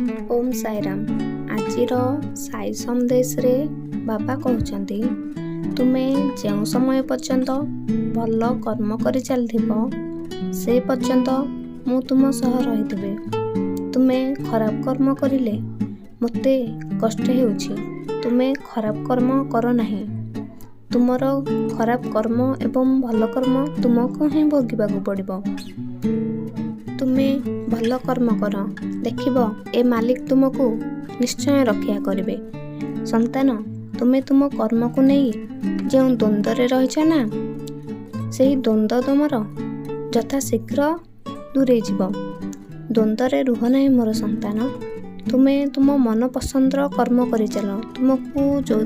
ओम साईराम। आजिर साई संदेश रे बाबा कहउचंती तुमे जेउ समय पर्यंत भल कर्म करि चलथिबो से पर्यंत मु तुम सह रहिथिबे। तुमे खराब कर्म करिले मते कष्ट हेउछि। तुमे खराब कर्म कर नाही। तुमर खराब कर्म एवं भल कर्म तुमको ही भोगिबाकू पड़िबो। तुमे भल कर्म कर, देखिबो ए मालिक तुमको निश्चय रक्षा करिवे। संतान, तुमे तुम कर्म को नहीं जो द्वंद्व रे रहिछ ना, सेही द्वंद्व तुमर यथा शीघ्र दूरे जीव। द्वंद्व रे रुह नहीं मोर संतान। तुमे तुम मन पसंदर कर्म करि चल। तुमको जो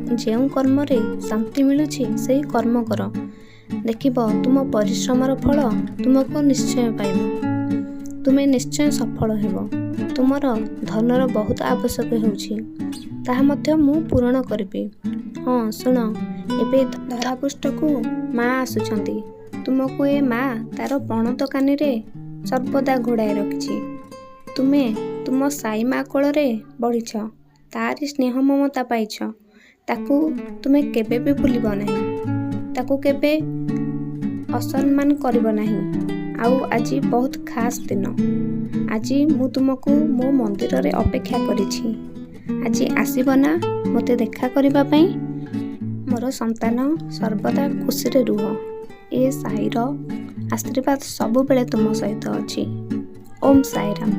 कर्म रे शांति मिलुछि सेही कर्म कर। देखिबो तुम परिश्रमर फल तुमको निश्चय पाइबो। तुमे निश्चय सफल हेबो। तुमर धनर बहुत आवश्यक हेउछि, ताहा मध्य मु पूर्ण करिबि। हाँ सुन, एबे धरापृष्ठ को माँ आसुछंती। तुमको ए माँ तार पणत कानी रे सर्वदा घोड़ाई रखिछि। तुमे तुम साई माँ कोଳରେ बढ़िछ, तारी स्नेह ममता पाइछ। ताकू तुमे केबे भी भूलिबो नाही, ताकू केबे असम्मान करिबो नाही। आउ आज बहुत खास दिन। आज मु तुमको मो मंदिर रे अपेक्षा करिछि। आज आसीबो ना मते देखा करिबा पई। मोर संतान सर्वदा खुशी रे रुह। ए साईर आशीर्वाद सब बेले तुम सहित अछि। ओम साईराम।